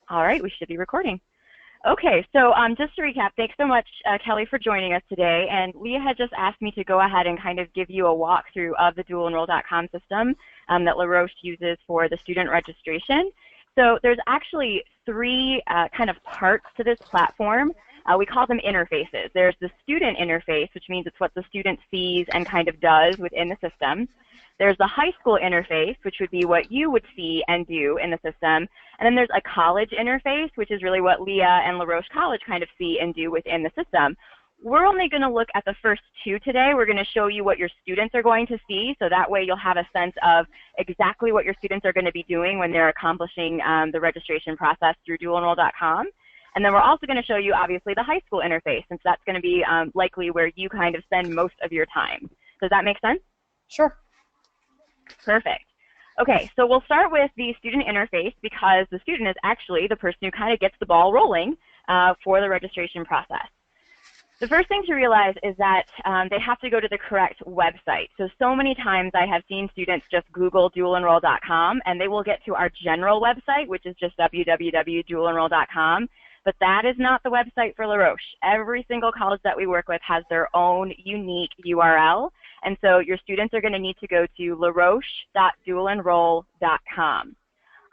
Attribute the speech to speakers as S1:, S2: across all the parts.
S1: All right, we should be recording. Okay, so just to recap, thanks so much, Kelly, for joining us today. And Leah had just asked me to go ahead and kind of give you a walkthrough of the dualenroll.com system that LaRoche uses for the student registration. So there's actually three kind of parts to this platform. We call them interfaces. There's the student interface, which means it's what the student sees and kind of does within the system. There's the high school interface, which would be what you would see and do in the system. And then there's a college interface, which is really what Leah and LaRoche College kind of see and do within the system. We're only going to look at the first two today. We're going to show you what your students are going to see, so that way you'll have a sense of exactly what your students are going to be doing when they're accomplishing the registration process through dualenroll.com. And then we're also going to show you, obviously, the high school interface, since that's going to be likely where you kind of spend most of your time. Does that make sense?
S2: Sure.
S1: Perfect. Okay, so we'll start with the student interface because the student is actually the person who kind of gets the ball rolling for the registration process. The first thing to realize is that they have to go to the correct website. So many times I have seen students just Google dualenroll.com and they will get to our general website, which is just www.dualenroll.com. But that is not the website for LaRoche. Every single college that we work with has their own unique URL. And so your students are going to need to go to LaRoche.dualenroll.com.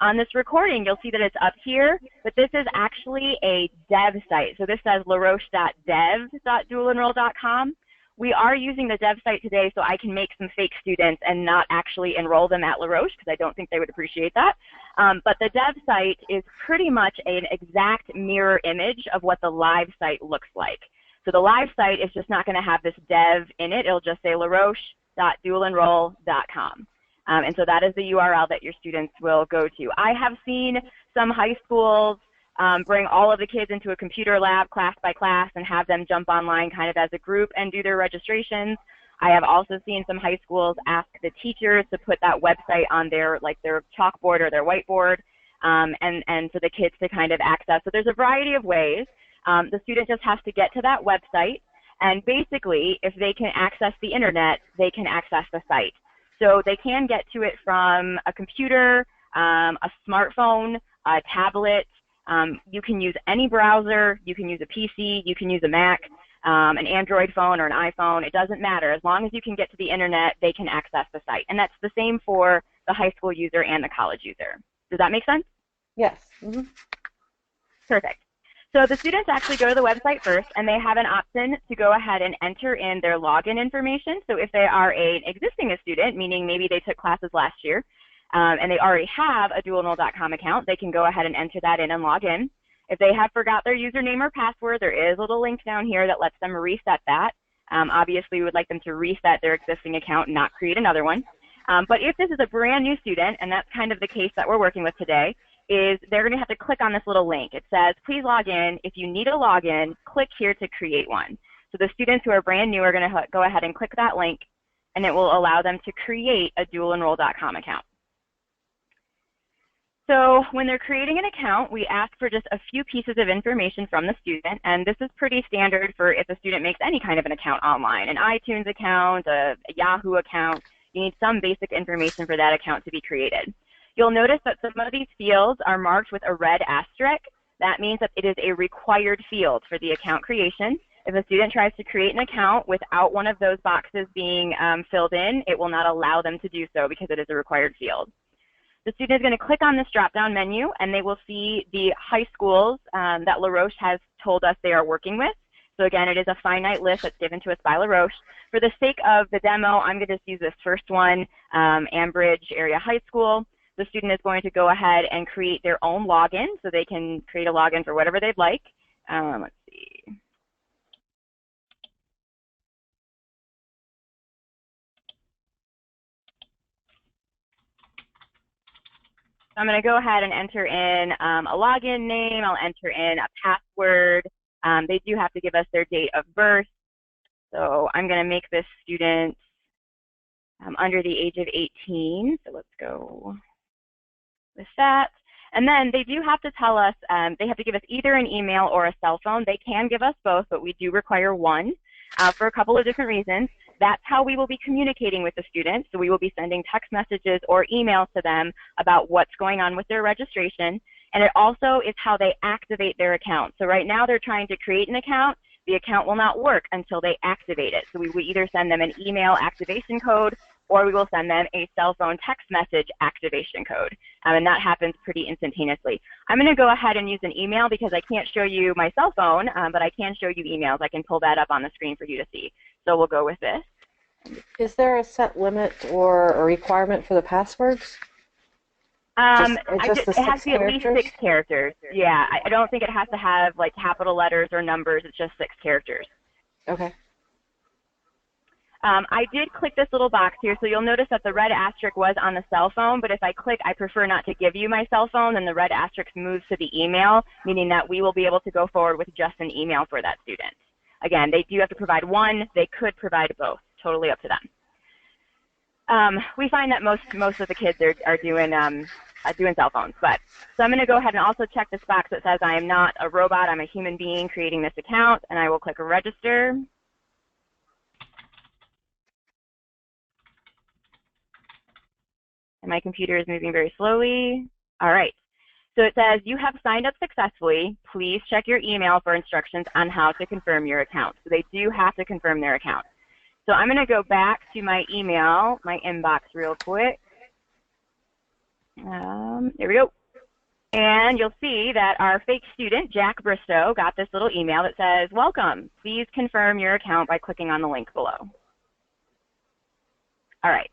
S1: On this recording, you'll see that it's up here, but this is actually a dev site. So this says LaRoche.dev.dualenroll.com. We are using the dev site today so I can make some fake students and not actually enroll them at LaRoche because I don't think they would appreciate that. But the dev site is pretty much an exact mirror image of what the live site looks like. So the live site is just not going to have this dev in it. It'll just say LaRoche.dualenroll.com. And so that is the URL that your students will go to. I have seen some high schools bring all of the kids into a computer lab class by class and have them jump online kind of as a group and do their registrations. I have also seen some high schools ask the teachers to put that website on their chalkboard or their whiteboard and for the kids to kind of access. So there's a variety of ways. The student just has to get to that website, and basically if they can access the internet, they can access the site. So they can get to it from a computer, a smartphone, a tablet. You can use any browser. You can use a PC. You can use a Mac, an Android phone or an iPhone. It doesn't matter. As long as you can get to the internet, they can access the site. And that's the same for the high school user and the college user. Does that make sense?
S2: Yes. Mm-hmm.
S1: Perfect. So the students actually go to the website first, and they have an option to go ahead and enter in their login information. So if they are an existing student, meaning maybe they took classes last year, and they already have a dualenroll.com account, they can go ahead and enter that in and log in. If they have forgot their username or password, there is a little link down here that lets them reset that. Obviously, we would like them to reset their existing account and not create another one. But if this is a brand new student, and that's kind of the case that we're working with today, is they're going to have to click on this little link. It says, please log in. If you need a login, click here to create one. So the students who are brand new are going to go ahead and click that link, and it will allow them to create a dualenroll.com account. So when they're creating an account, we ask for just a few pieces of information from the student, and this is pretty standard for if a student makes any kind of an account online, an iTunes account, a Yahoo account. You need some basic information for that account to be created. You'll notice that some of these fields are marked with a red asterisk. That means that it is a required field for the account creation. If a student tries to create an account without one of those boxes being filled in, it will not allow them to do so because it is a required field. The student is going to click on this drop-down menu, and they will see the high schools that LaRoche has told us they are working with. So again, it is a finite list that's given to us by LaRoche. For the sake of the demo, I'm going to just use this first one, Ambridge Area High School. The student is going to go ahead and create their own login, so they can create a login for whatever they'd like. Let's see. So I'm going to go ahead and enter in a login name. I'll enter in a password. They do have to give us their date of birth. So I'm going to make this student under the age of 18. So let's go with that. And then they do have to tell us, they have to give us either an email or a cell phone. They can give us both, but we do require one for a couple of different reasons. That's how we will be communicating with the students. So we will be sending text messages or emails to them about what's going on with their registration. And it also is how they activate their account. So right now they're trying to create an account. The account will not work until they activate it. So we will either send them an email activation code, or we will send them a cell phone text message activation code. And that happens pretty instantaneously. I'm going to go ahead and use an email because I can't show you my cell phone, but I can show you emails. I can pull that up on the screen for you to see. So we'll go with this.
S2: Is there a set limit or a requirement for the passwords?
S1: It has to be at least 6 characters. Yeah, I don't think it has to have like capital letters or numbers. It's just 6 characters.
S2: Okay.
S1: I did click this little box here, so you'll notice that the red asterisk was on the cell phone, but if I click I prefer not to give you my cell phone, then the red asterisk moves to the email, meaning that we will be able to go forward with just an email for that student. Again, they do have to provide one. They could provide both. Totally up to them. We find that most of the kids are doing cell phones, so I'm going to go ahead and also check this box that says I am not a robot, I'm a human being creating this account, and I will click register. And my computer is moving very slowly. All right. So it says, you have signed up successfully. Please check your email for instructions on how to confirm your account. So they do have to confirm their account. So I'm going to go back to my email, my inbox real quick. There we go. And you'll see that our fake student, Jack Bristow, got this little email that says, welcome. Please confirm your account by clicking on the link below. All right.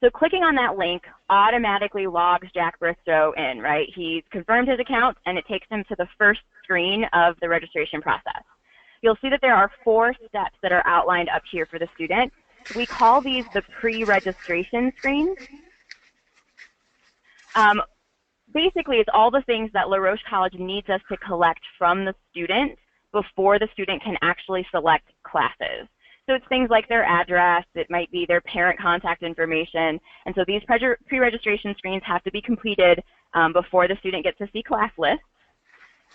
S1: So clicking on that link automatically logs Jack Bristow in, right? He's confirmed his account, and it takes him to the first screen of the registration process. You'll see that there are 4 steps that are outlined up here for the student. We call these the pre-registration screens. Basically, it's all the things that LaRoche College needs us to collect from the student before the student can actually select classes. So it's things like their address, it might be their parent contact information, and so these pre-registration screens have to be completed before the student gets to see class lists.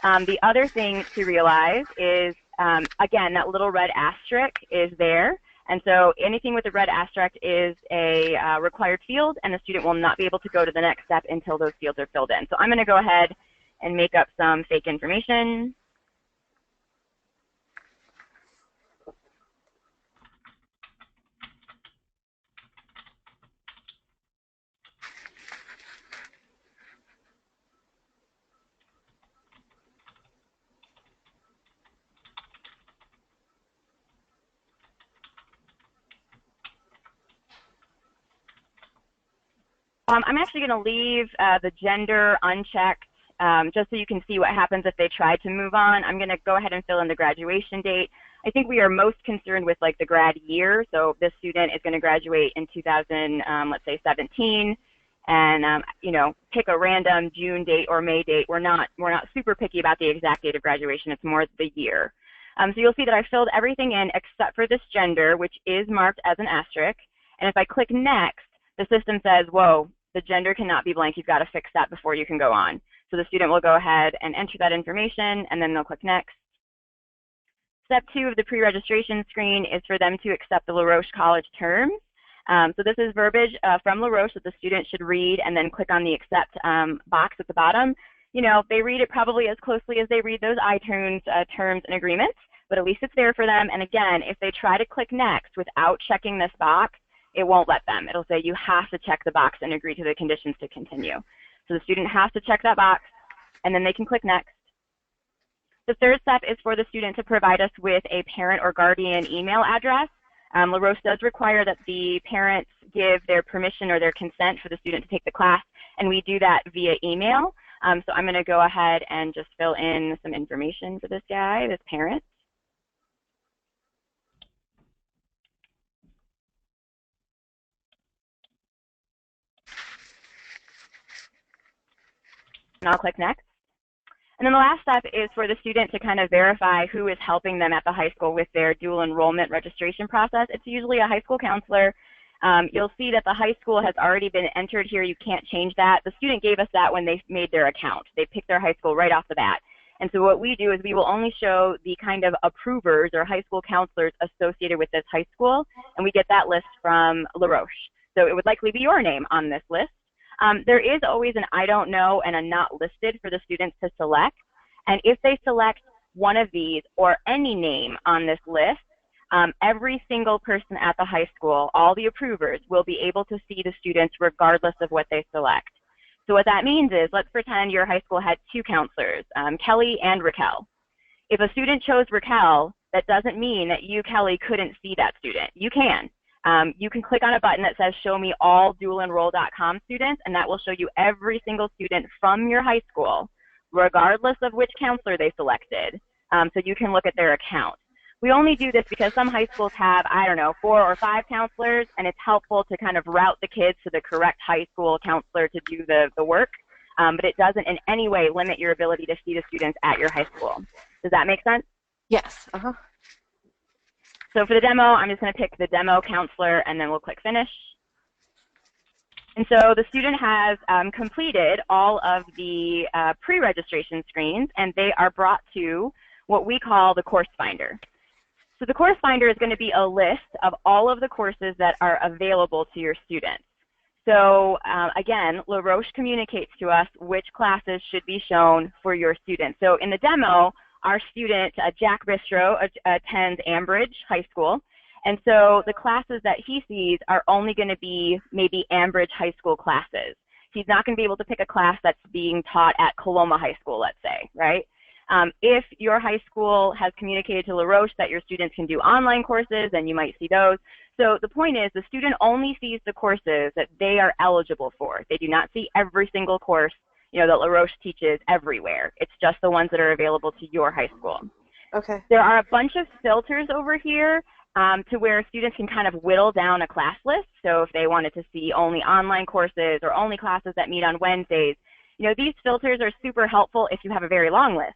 S1: The other thing to realize is, again, that little red asterisk is there, and so anything with the red asterisk is a required field, and the student will not be able to go to the next step until those fields are filled in. So I'm going to go ahead and make up some fake information. I'm actually going to leave the gender unchecked just so you can see what happens if they try to move on. I'm going to go ahead and fill in the graduation date. I think we are most concerned with like the grad year. So this student is going to graduate in 2017, and you know, pick a random June date or May date. We're not super picky about the exact date of graduation. It's more the year. So you'll see that I filled everything in except for this gender, which is marked as an asterisk. And if I click next, the system says, whoa, the gender cannot be blank. You've got to fix that before you can go on. So the student will go ahead and enter that information, and then they'll click next. Step 2 of the pre-registration screen is for them to accept the LaRoche College terms. So this is verbiage from LaRoche that the student should read and then click on the accept box at the bottom. You know, they read it probably as closely as they read those iTunes terms and agreements, but at least it's there for them. And again, if they try to click next without checking this box, it won't let them. It'll say you have to check the box and agree to the conditions to continue. So the student has to check that box, and then they can click next. The third step is for the student to provide us with a parent or guardian email address. LaRoche does require that the parents give their permission or their consent for the student to take the class, and we do that via email. So I'm going to go ahead and just fill in some information for this guy, this parent. And I'll click next. And then the last step is for the student to kind of verify who is helping them at the high school with their dual enrollment registration process. It's usually a high school counselor. You'll see that the high school has already been entered here. You can't change that. The student gave us that when they made their account. They picked their high school right off the bat. And so what we do is we will only show the kind of approvers or high school counselors associated with this high school, and we get that list from LaRoche. So it would likely be your name on this list. There is always an I don't know and a not listed for the students to select. And if they select one of these or any name on this list, every single person at the high school, all the approvers, will be able to see the students regardless of what they select. So what that means is, let's pretend your high school had two counselors, Kelly and Raquel. If a student chose Raquel, that doesn't mean that you, Kelly, couldn't see that student. You can. You can click on a button that says show me all dualenroll.com students, and that will show you every single student from your high school, regardless of which counselor they selected, so you can look at their account. We only do this because some high schools have, I don't know, 4 or 5 counselors, and it's helpful to kind of route the kids to the correct high school counselor to do the work, but it doesn't in any way limit your ability to see the students at your high school. Does that make sense?
S2: Yes.
S1: So for the demo, I'm just going to pick the demo counselor, and then we'll click Finish. And so the student has completed all of the pre-registration screens, and they are brought to what we call the course finder. So the course finder is going to be a list of all of the courses that are available to your students. So again, LRhstrain communicates to us which classes should be shown for your students. So in the demo, our student, Jack Bistro, attends Ambridge High School. And so the classes that he sees are only going to be maybe Ambridge High School classes. He's not going to be able to pick a class that's being taught at Coloma High School, let's say, right? If your high school has communicated to LRhstrain that your students can do online courses, then you might see those. So the point is, the student only sees the courses that they are eligible for. They do not see every single course, that LRhstrain teaches everywhere. It's just the ones that are available to your high school.
S2: Okay.
S1: There are a bunch of filters over here to where students can kind of whittle down a class list. So if they wanted to see only online courses or only classes that meet on Wednesdays, these filters are super helpful if you have a very long list.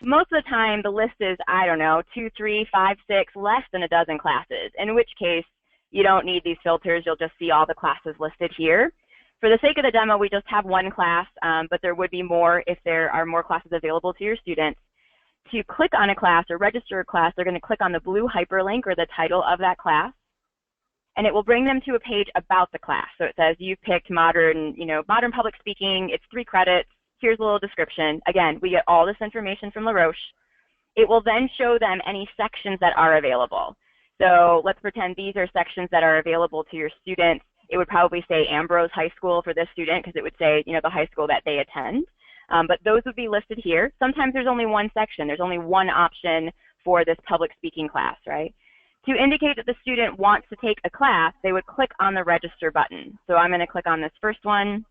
S1: Most of the time, the list is, I don't know, 2, 3, 5, 6, less than a dozen classes, in which case you don't need these filters. You'll just see all the classes listed here. For the sake of the demo, we just have one class, but there would be more if there are more classes available to your students. To click on a class or register a class, they're going to click on the blue hyperlink or the title of that class, and it will bring them to a page about the class. So it says you've picked modern public speaking. It's 3 credits. Here's a little description. Again, we get all this information from LRhstrain. It will then show them any sections that are available. So let's pretend these are sections that are available to your students. It would probably say Ambrose High School for this student because it would say, the high school that they attend. But those would be listed here. Sometimes there's only one section. There's only one option for this public speaking class, right? To indicate that the student wants to take a class, they would click on the register button. So I'm going to click on this first one.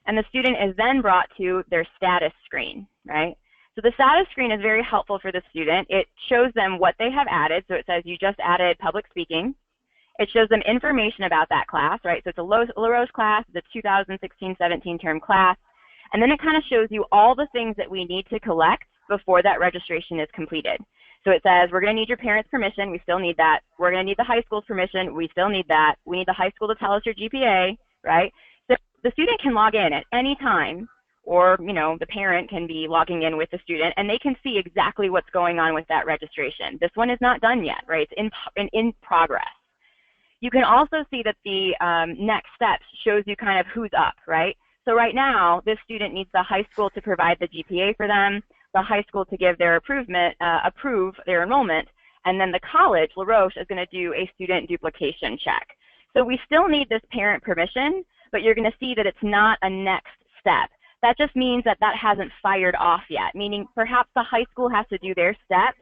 S1: And the student is then brought to their status screen, right? So the status screen is very helpful for the student. It shows them what they have added. So it says you just added public speaking. It shows them information about that class, right? So it's a LRhstrain class, it's a 2016-17 term class. And then it kind of shows you all the things that we need to collect before that registration is completed. So it says we're going to need your parents' permission. We still need that. We're going to need the high school's permission. We still need that. We need the high school to tell us your GPA, right? So the student can log in at any time, or the parent can be logging in with the student, and they can see exactly what's going on with that registration. This one is not done yet, right? It's in progress. You can also see that the next steps shows you kind of who's up, right? So right now, this student needs the high school to provide the GPA for them, the high school to give their approve their enrollment, and then the college, LRhstrain, is going to do a student duplication check. So we still need this parent permission, but you're going to see that it's not a next step. That just means that that hasn't fired off yet, meaning perhaps the high school has to do their steps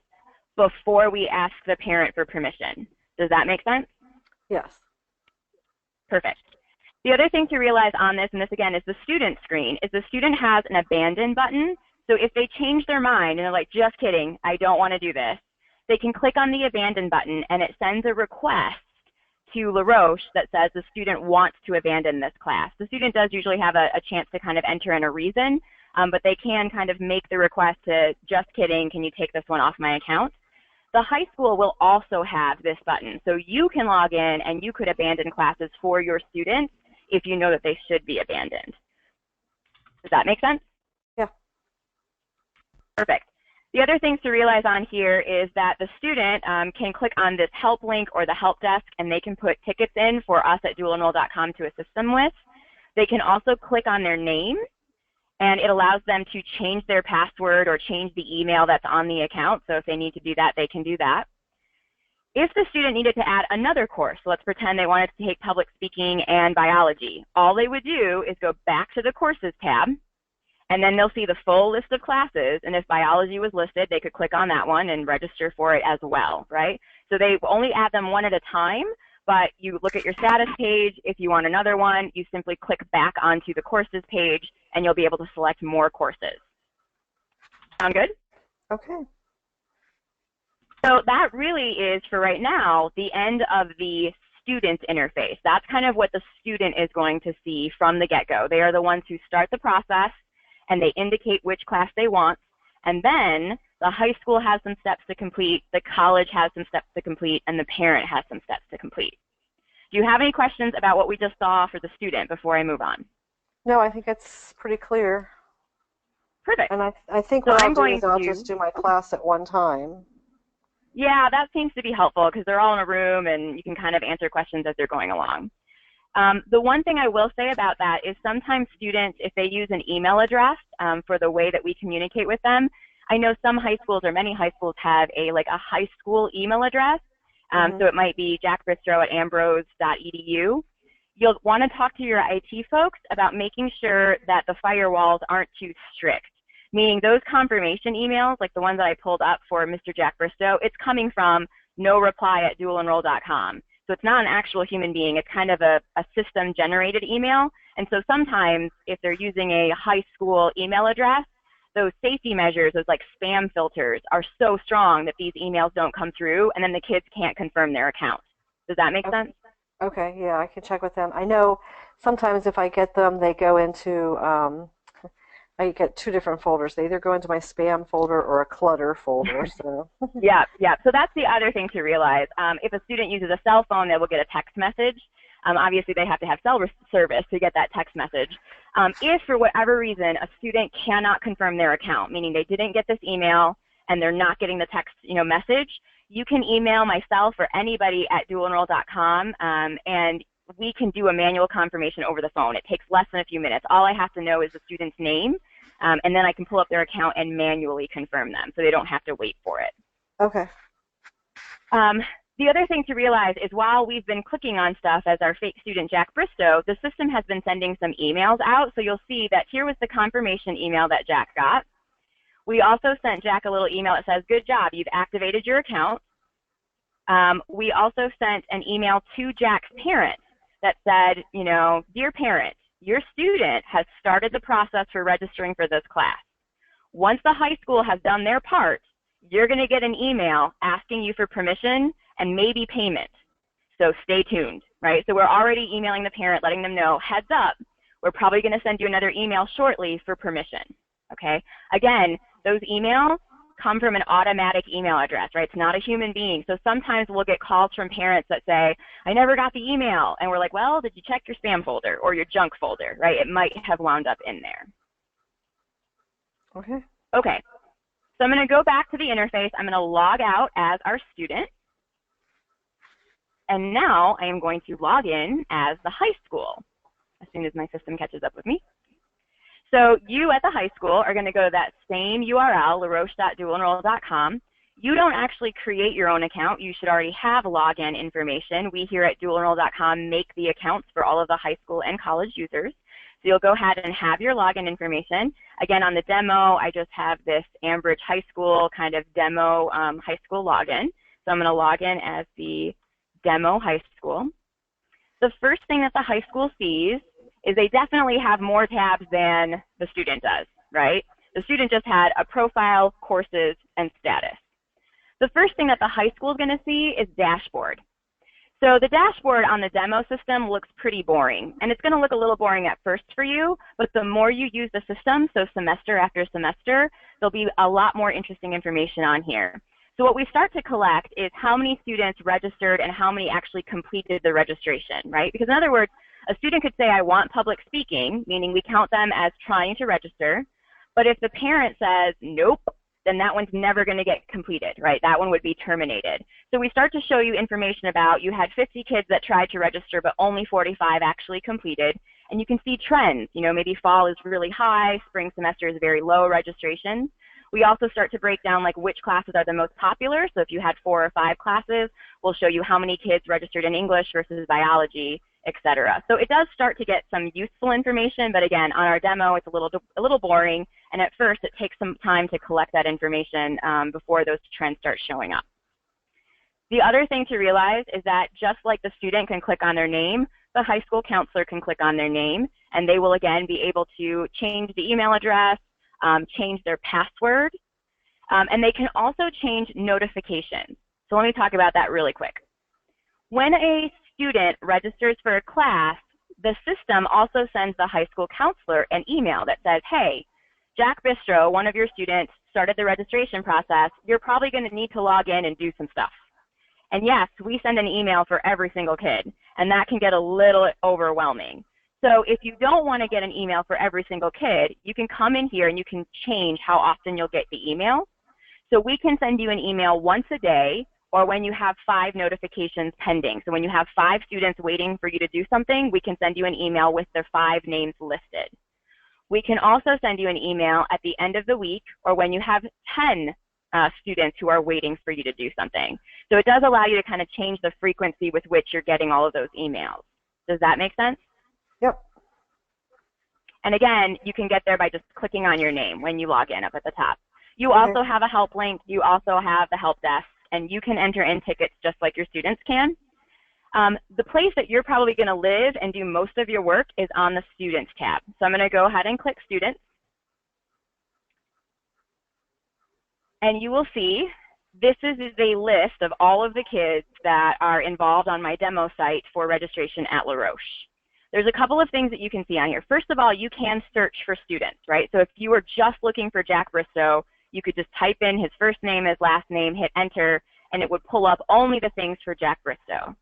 S1: before we ask the parent for permission. Does that make sense?
S2: Yes.
S1: Perfect. The other thing to realize on this, and this again is the student screen, is the student has an abandon button. So if they change their mind and they're like, just kidding, I don't want to do this, they can click on the abandon button and it sends a request to LRhstrain that says the student wants to abandon this class. The student does usually have a chance to kind of enter in a reason, but they can kind of make the request to, just kidding, can you take this one off my account? The high school will also have this button. So you can log in and you could abandon classes for your students if you know that they should be abandoned. Does that make sense?
S2: Yeah.
S1: Perfect. The other things to realize on here is that the student can click on this help link or the help desk, and they can put tickets in for us at dualenroll.com to assist them with. They can also click on their name, and it allows them to change their password or change the email that's on the account. So if they need to do that, they can do that. If the student needed to add another course, so let's pretend they wanted to take public speaking and biology, all they would do is go back to the courses tab, and then they'll see the full list of classes, and if biology was listed, they could click on that one and register for it as well, right? So they only add them one at a time, but you look at your status page. If you want another one, you simply click back onto the courses page, and you'll be able to select more courses. Sound good?
S2: Okay.
S1: So that really is, for right now, the end of the student interface. That's kind of what the student is going to see from the get-go. They are the ones who start the process, and they indicate which class they want, and then the high school has some steps to complete, the college has some steps to complete, and the parent has some steps to complete. Do you have any questions about what we just saw for the student before I move on?
S2: No, I think it's pretty clear.
S1: Perfect.
S2: And I think
S1: So
S2: what
S1: I'm
S2: I'll do
S1: going
S2: is I'll
S1: to
S2: just do my class at one time.
S1: Yeah, that seems to be helpful because they're all in a room and you can kind of answer questions as they're going along. The one thing I will say about that is sometimes students, if they use an email address for the way that we communicate with them, I know some high schools or many high schools have a high school email address. So it might be jackbristow@ambrose.edu. You'll want to talk to your IT folks about making sure that the firewalls aren't too strict. Meaning those confirmation emails, like the ones that I pulled up for Mr. Jack Bristow, it's coming from noreply@dualenroll.com. So it's not an actual human being. It's kind of a system-generated email. And so sometimes if they're using a high school email address, those safety measures, those like spam filters, are so strong that these emails don't come through, and then the kids can't confirm their account. Does that make sense?
S2: Okay, yeah, I can check with them. I know sometimes if I get them, they go into I get two different folders. They either go into my spam folder or a clutter folder. So
S1: Yeah. So that's the other thing to realize. If a student uses a cell phone, they will get a text message. Obviously, they have to have cell service to get that text message. If, for whatever reason, a student cannot confirm their account, meaning they didn't get this email and they're not getting the text message, you can email myself or anybody at dualenroll.com, and we can do a manual confirmation over the phone. It takes less than a few minutes. All I have to know is the student's name, and then I can pull up their account and manually confirm them, so they don't have to wait for it.
S2: okay.
S1: The other thing to realize is while we've been clicking on stuff as our fake student Jack Bristow, the system has been sending some emails out. So you'll see that here was the confirmation email that Jack got. We also sent Jack a little email that says, good job, you've activated your account. We also sent an email to Jack's parent that said, dear parent, your student has started the process for registering for this class. Once the high school has done their part, you're going to get an email asking you for permission and maybe payment. So stay tuned, right? So we're already emailing the parent, letting them know, heads up, we're probably going to send you another email shortly for permission, okay? Again, those emails come from an automatic email address, right? It's not a human being. So sometimes we'll get calls from parents that say, I never got the email. And we're like, well, did you check your spam folder or your junk folder, right? It might have wound up in there.
S2: Okay.
S1: Okay. So I'm going to go back to the interface. I'm going to log out as our student. And now I am going to log in as the high school as soon as my system catches up with me. So you at the high school are going to go to that same URL, LRhstrain102016RR. You don't actually create your own account. You should already have login information. We here at dualenroll.com make the accounts for all of the high school and college users. So you'll go ahead and have your login information. Again, on the demo, I just have this Ambridge High School kind of demo high school login. So I'm going to log in as the demo high school. The first thing that the high school sees is they definitely have more tabs than the student does, right? The student just had a profile, courses, and status. The first thing that the high school is going to see is dashboard. So the dashboard on the demo system looks pretty boring, and it's going to look a little boring at first for you, but the more you use the system, so semester after semester, there'll be a lot more interesting information on here. So what we start to collect is how many students registered and how many actually completed the registration, right? Because in other words, a student could say, I want public speaking, meaning we count them as trying to register, but if the parent says, nope, then that one's never going to get completed, right? That one would be terminated. So we start to show you information about you had 50 kids that tried to register, but only 45 actually completed, and you can see trends. You know, maybe fall is really high, spring semester is very low registration. We also start to break down like which classes are the most popular. So if you had 4 or 5 classes, we'll show you how many kids registered in English versus biology, etc. So it does start to get some useful information, but again, on our demo, it's a little boring, and at first it takes some time to collect that information before those trends start showing up. The other thing to realize is that just like the student can click on their name, the high school counselor can click on their name, and they will again be able to change the email address, change their password, and they can also change notifications. So let me talk about that really quick. When a student registers for a class, the system also sends the high school counselor an email that says, hey, Jack Bistro, one of your students, started the registration process. You're probably going to need to log in and do some stuff. And yes, we send an email for every single kid, and that can get a little overwhelming. So if you don't want to get an email for every single kid, you can come in here and you can change how often you'll get the email. So we can send you an email once a day, or when you have 5 notifications pending. So when you have 5 students waiting for you to do something, we can send you an email with their 5 names listed. We can also send you an email at the end of the week, or when you have 10 students who are waiting for you to do something. So it does allow you to kind of change the frequency with which you're getting all of those emails. Does that make sense?
S2: Yep.
S1: And again, you can get there by just clicking on your name when you log in up at the top. You also have a help link. You also have the help desk, and you can enter in tickets just like your students can. The place that you're probably going to live and do most of your work is on the Students tab. So I'm going to go ahead and click Students. And you will see this is a list of all of the kids that are involved on my demo site for registration at LaRoche. There's a couple of things that you can see on here. First of all, you can search for students, right? So if you were just looking for Jack Bristow, you could just type in his first name, his last name, hit enter, and it would pull up only the things for Jack Bristow.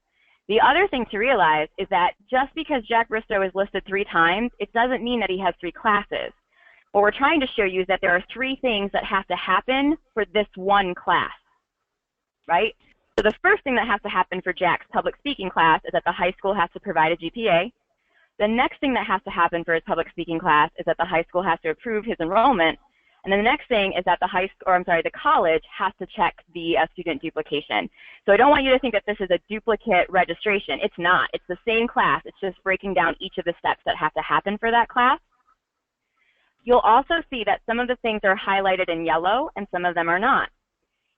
S1: The other thing to realize is that just because Jack Bristow is listed 3 times, it doesn't mean that he has 3 classes. What we're trying to show you is that there are 3 things that have to happen for this one class, right? So the first thing that has to happen for Jack's public speaking class is that the high school has to provide a GPA. The next thing that has to happen for his public speaking class is that the high school has to approve his enrollment. And then the next thing is that the college has to check the student duplication. So I don't want you to think that this is a duplicate registration. It's not. It's the same class. It's just breaking down each of the steps that have to happen for that class. You'll also see that some of the things are highlighted in yellow and some of them are not.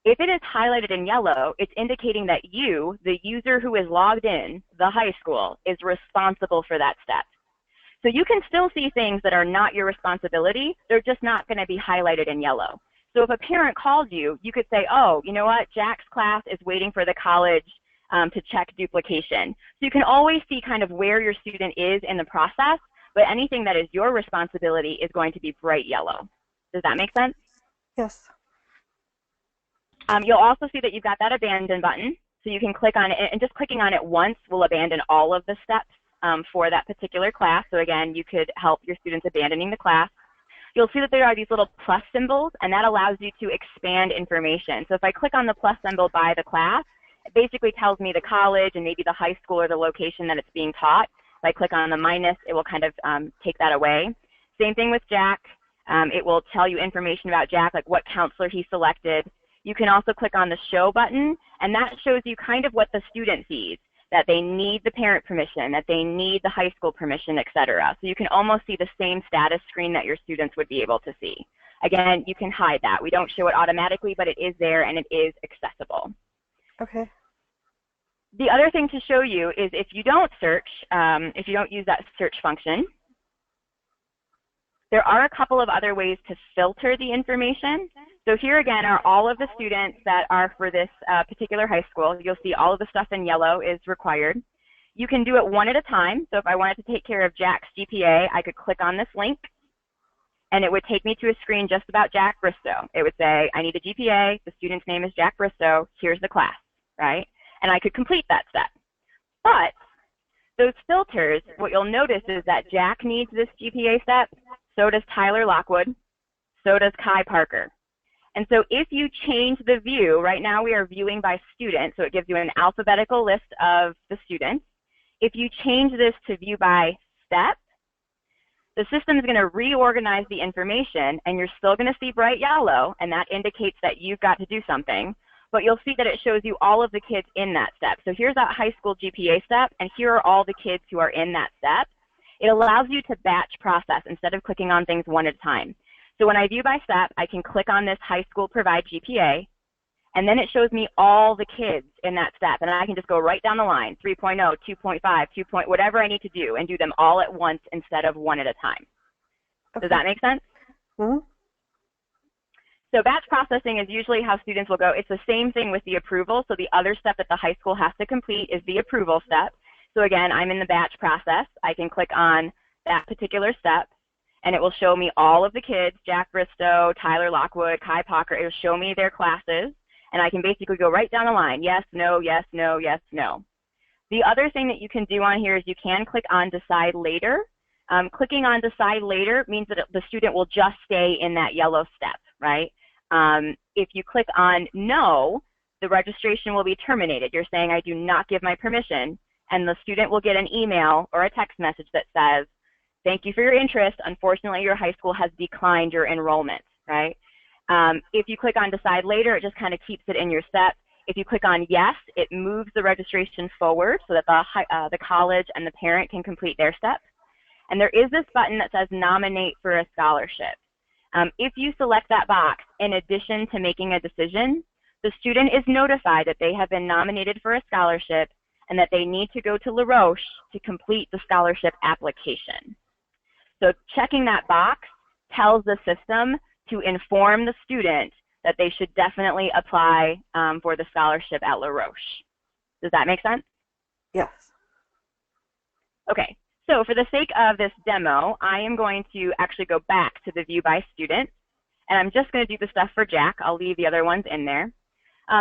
S1: If it is highlighted in yellow, it's indicating that you, the user who is logged in, the high school, is responsible for that step. So you can still see things that are not your responsibility. They're just not going to be highlighted in yellow. So if a parent called you, you could say, oh, you know what, Jack's class is waiting for the college to check duplication. So you can always see kind of where your student is in the process, but anything that is your responsibility is going to be bright yellow. Does that make sense?
S2: Yes.
S1: You'll also see that you've got that abandon button. So you can click on it, and just clicking on it once will abandon all of the steps for that particular class. So again, you could help your students abandoning the class. You'll see that there are these little plus symbols, and that allows you to expand information. So if I click on the plus symbol by the class, it basically tells me the college and maybe the high school or the location that it's being taught. If I click on the minus, it will kind of take that away. Same thing with Jack. It will tell you information about Jack, like what counselor he selected. You can also click on the show button, and that shows you kind of what the student sees, that they need the parent permission, that they need the high school permission, etc. So you can almost see the same status screen that your students would be able to see. Again, you can hide that. We don't show it automatically, but it is there and it is accessible.
S2: Okay.
S1: The other thing to show you is if you don't search, if you don't use that search function, there are a couple of other ways to filter the information. So here again are all of the students that are for this particular high school. You'll see all of the stuff in yellow is required. You can do it one at a time. So if I wanted to take care of Jack's GPA, I could click on this link, and it would take me to a screen just about Jack Bristow. It would say, I need a GPA. The student's name is Jack Bristow. Here's the class, right? And I could complete that step. But those filters, what you'll notice is that Jack needs this GPA step. So does Tyler Lockwood. So does Kai Parker. And so if you change the view, right now we are viewing by student, so it gives you an alphabetical list of the students. If you change this to view by step, The system is going to reorganize the information, and you're still going to see bright yellow, and that indicates that you've got to do something. But you'll see that it shows you all of the kids in that step. So here's that high school GPA step, and here are all the kids who are in that step. It allows you to batch process instead of clicking on things one at a time. So when I view by step, I can click on this high school provide GPA, and then it shows me all the kids in that step, and I can just go right down the line, 3.0, 2.5, 2. Whatever I need to do, and do them all at once instead of one at a time.
S2: Okay.
S1: Does that make sense?
S2: Mm-hmm.
S1: So batch processing is usually how students will go. It's the same thing with the approval. So the other step that the high school has to complete is the approval step. So again, I'm in the batch process. I can click on that particular step, and it will show me all of the kids, Jack Bristow, Tyler Lockwood, Kai Pocker. It will show me their classes, and I can basically go right down the line. Yes, no, yes, no, yes, no. The other thing that you can do on here is you can click on Decide Later. Clicking on Decide Later means that the student will just stay in that yellow step, right? If you click on No, the registration will be terminated. You're saying, I do not give my permission, and the student will get an email or a text message that says, thank you for your interest. Unfortunately, your high school has declined your enrollment, right? If you click on Decide Later, it just kind of keeps it in your step. If you click on Yes, it moves the registration forward so that the college and the parent can complete their step. And there is this button that says Nominate for a Scholarship. If you select that box, in addition to making a decision, the student is notified that they have been nominated for a scholarship and that they need to go to LRhstrain to complete the scholarship application. So checking that box tells the system to inform the student that they should definitely apply for the scholarship at LRhstrain. Does that make sense?
S2: Yes.
S1: Okay, so for the sake of this demo, I am going to actually go back to the View by Student, and I'm just going to do the stuff for Jack. I'll leave the other ones in there.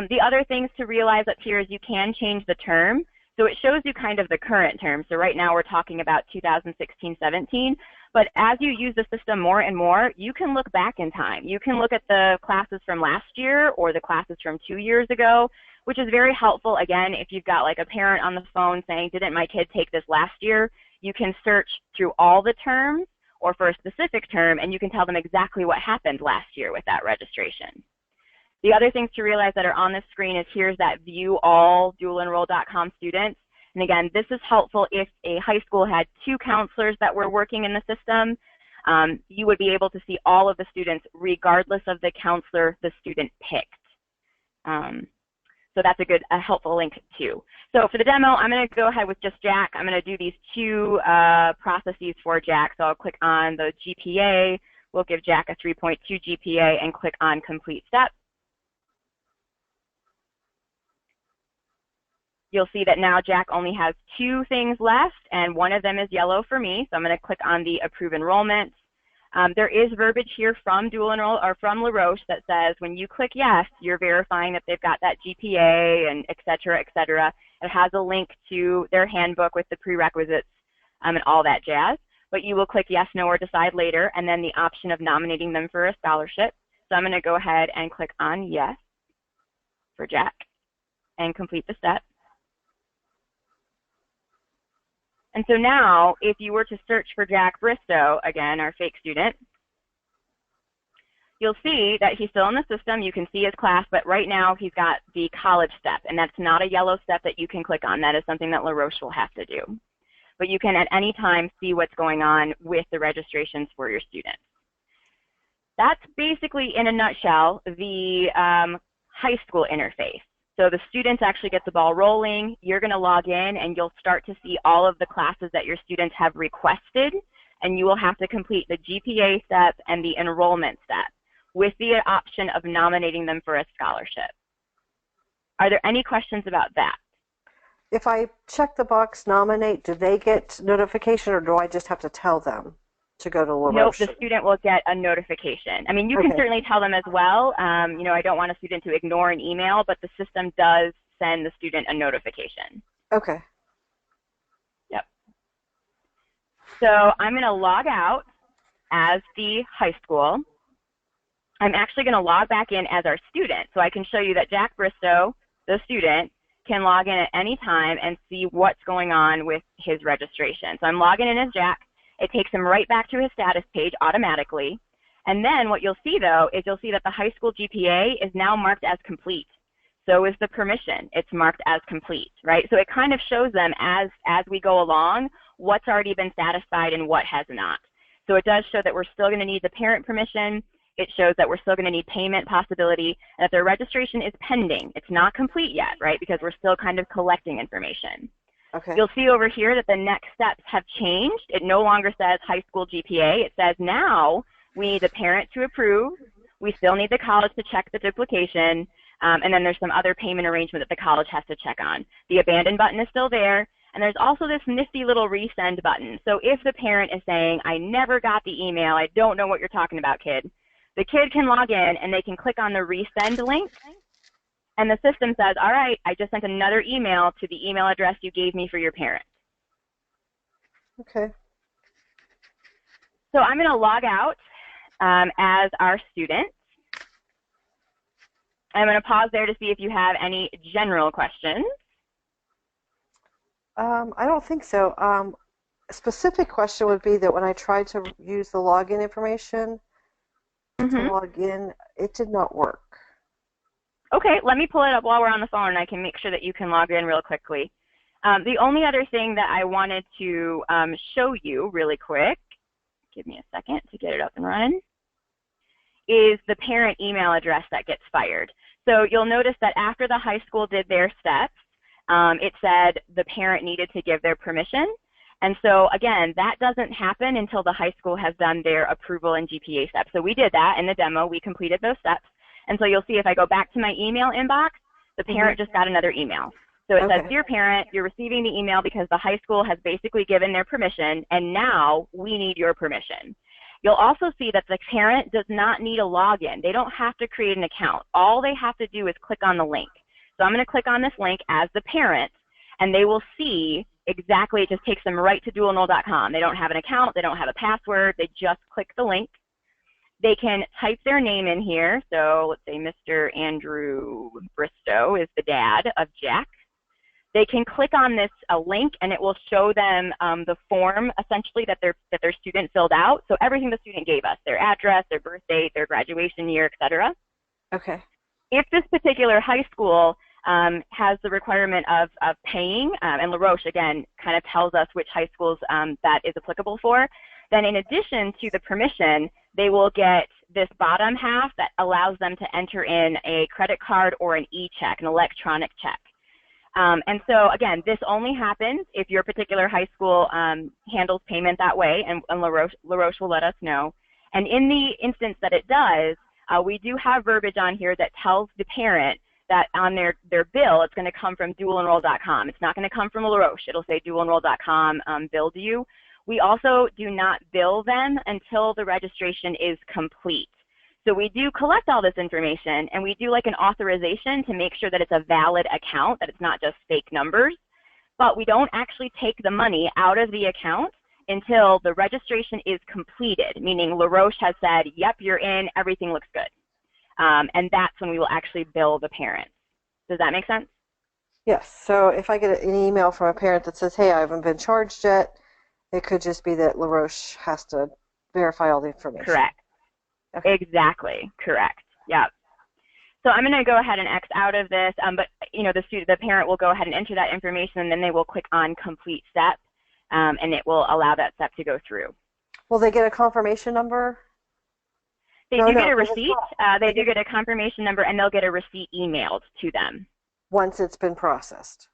S1: The other things to realize up here is you can change the term. So it shows you kind of the current term. So right now we're talking about 2016-17, but as you use the system more and more, you can look back in time. You can look at the classes from last year or the classes from 2 years ago, which is very helpful. Again, if you've got like a parent on the phone saying, didn't my kid take this last year? You can search through all the terms or for a specific term, and you can tell them exactly what happened last year with that registration. The other things to realize that are on the screen is here's that View All dualenroll.com students. And again, this is helpful if a high school had 2 counselors that were working in the system. You would be able to see all of the students regardless of the counselor the student picked. So that's a helpful link too. So for the demo, I'm going to go ahead with just Jack. I'm going to do these 2 processes for Jack. So I'll click on the GPA. We'll give Jack a 3.2 GPA and click on Complete Step. You'll see that now Jack only has 2 things left, and one of them is yellow for me. So I'm going to click on the Approve Enrollment. There is verbiage here from Dual Enroll or from LRhstrain that says when you click yes, you're verifying that they've got that GPA and et cetera, et cetera. It has a link to their handbook with the prerequisites and all that jazz. But you will click yes, no, or decide later, and then the option of nominating them for a scholarship. So I'm going to go ahead and click on yes for Jack and complete the step. And so now, if you were to search for Jack Bristow, again, our fake student, you'll see that he's still in the system. You can see his class, but right now he's got the college step, and that's not a yellow step that you can click on. That is something that LRhstrain will have to do. But you can at any time see what's going on with the registrations for your students. That's basically, in a nutshell, the high school interface. So the students actually get the ball rolling. You're going to log in, and you'll start to see all of the classes that your students have requested, and you will have to complete the GPA step and the enrollment step with the option of nominating them for a scholarship. Are there any questions about that?
S2: If I check the box Nominate, do they get notification, or do I just have to tell them to go to LRhstrain?
S1: Nope, the student will get a notification. I mean, you can certainly tell them as well. You know, I don't want a student to ignore an email, but the system does send the student a notification.
S2: Okay.
S1: Yep. So I'm going to log out as the high school. I'm actually going to log back in as our student, so I can show you that Jack Bristow, the student, can log in at any time and see what's going on with his registration. So I'm logging in as Jack. It takes him right back to his status page automatically. And then what you'll see, though, is you'll see that the high school GPA is now marked as complete. So is the permission. It's marked as complete, right? So it kind of shows them as we go along what's already been satisfied and what has not. So it does show that we're still going to need the parent permission. It shows that we're still going to need payment possibility, and that their registration is pending. It's not complete yet, right, because we're still kind of collecting information.
S2: Okay.
S1: You'll see over here that the next steps have changed. It no longer says high school GPA. It says now we need the parent to approve. We still need the college to check the duplication. And then there's some other payment arrangement that the college has to check on. The abandon button is still there. And there's also this nifty little resend button. So if the parent is saying, I never got the email, I don't know what you're talking about, kid, the kid can log in and they can click on the resend link. And the system says, all right, I just sent another email to the email address you gave me for your parent.
S2: Okay.
S1: So I'm going to log out as our student. I'm going to pause there to see if you have any general questions.
S2: I don't think so. A specific question would be that when I tried to use the login information to log in, it did not work.
S1: Okay, let me pull it up while we're on the phone and I can make sure that you can log in real quickly. The only other thing that I wanted to show you really quick, give me a second to get it up and running, is the parent email address that gets fired. So you'll notice that after the high school did their steps, it said the parent needed to give their permission. And so again, that doesn't happen until the high school has done their approval and GPA steps. So we did that in the demo, we completed those steps. And so you'll see if I go back to my email inbox, the parent just got another email. So it says, dear parent, you're receiving the email because the high school has basically given their permission, and now we need your permission. You'll also see that the parent does not need a login. They don't have to create an account. All they have to do is click on the link. So I'm going to click on this link as the parent, and they will see exactly, it just takes them right to dualenroll.com. They don't have an account. They don't have a password. They just click the link. They can type their name in here. So let's say Mr. Andrew Bristow is the dad of Jack. They can click on this link and it will show them the form essentially that their student filled out. So everything the student gave us, their address, their birth date, their graduation year, etc.
S2: Okay.
S1: If this particular high school has the requirement of paying, and LRhStra again kind of tells us which high schools that is applicable for, then in addition to the permission, they will get this bottom half that allows them to enter in a credit card or an e-check, an electronic check. And so again, this only happens if your particular high school handles payment that way, and LRhStra will let us know. And in the instance that it does, we do have verbiage on here that tells the parent that on their bill, it's going to come from dualenroll.com. It's not going to come from LRhStra. It'll say dualenroll.com billed you. We also do not bill them until the registration is complete. So we do collect all this information, and we do like an authorization to make sure that it's a valid account, that it's not just fake numbers. But we don't actually take the money out of the account until the registration is completed, meaning LRhStra has said, yep, you're in, everything looks good. And that's when we will actually bill the parents. Does that make sense?
S2: Yes. So if I get an email from a parent that says, hey, I haven't been charged yet, it could just be that LRhStra has to verify all the information.
S1: Correct. Okay. Exactly. Correct. Yep. So I'm going to go ahead and X out of this, but you know, the parent will go ahead and enter that information, and then they will click on complete step, and it will allow that step to go through.
S2: Will they get a confirmation number?
S1: They do get a receipt. They do get a confirmation number, and they'll get a receipt emailed to them.
S2: Once it's been processed.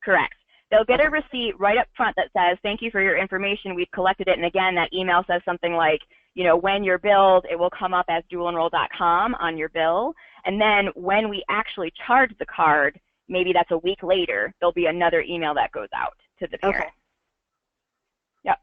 S1: Correct. They'll get a receipt right up front that says, thank you for your information, we've collected it. And again, that email says something like, you know, when you're billed, it will come up as dualenroll.com on your bill. And then when we actually charge the card, maybe that's a week later, there'll be another email that goes out to the parent. Okay. Yep.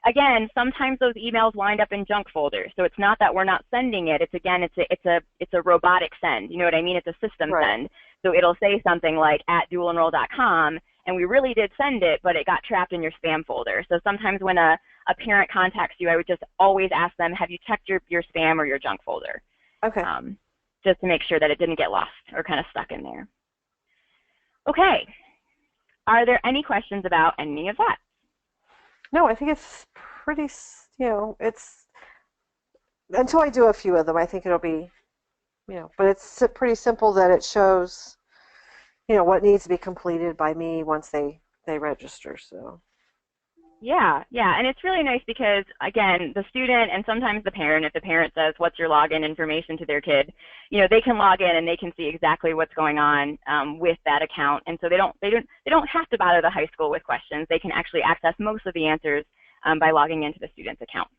S1: Again, sometimes those emails wind up in junk folders. So it's not that we're not sending it. It's again, it's a robotic send. You know what I mean? It's a system send. So it'll say something like at dualenroll.com, and we really did send it, but it got trapped in your spam folder. So sometimes when a parent contacts you, I would just always ask them, have you checked your spam or your junk folder?
S2: Okay.
S1: Just to make sure that it didn't get lost or kind of stuck in there. Okay. Are there any questions about any of that?
S2: No, I think it's pretty, it's until I do a few of them, I think it'll be, but it's pretty simple that it shows, what needs to be completed by me once they register. So,
S1: Yeah, yeah, and it's really nice because, again, the student and sometimes the parent, if the parent says, what's your login information to their kid, they can log in and they can see exactly what's going on with that account. And so they don't have to bother the high school with questions. They can actually access most of the answers by logging into the student's account.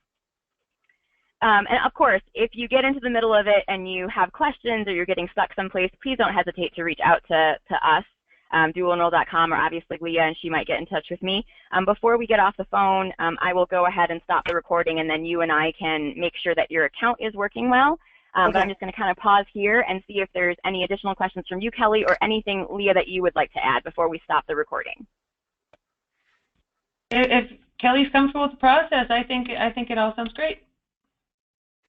S1: And of course, if you get into the middle of it and you have questions or you're getting stuck someplace, please don't hesitate to reach out to us, dualenroll.com, or obviously Leah, and she might get in touch with me. Before we get off the phone, I will go ahead and stop the recording, and then you and I can make sure that your account is working well.
S2: okay.
S1: But I'm just going to kind of pause here and see if there's any additional questions from you, Kelly, or anything, Leah, that you would like to add before we stop the recording.
S3: If Kelly's comfortable with the process, I think it all sounds great.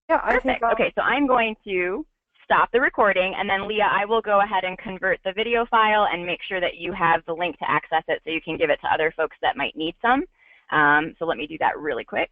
S2: Yeah, I
S1: Perfect.
S2: think.
S1: Okay, so I'm going to stop the recording, and then Leah, I will go ahead and convert the video file and make sure that you have the link to access it so you can give it to other folks that might need some. So let me do that really quick.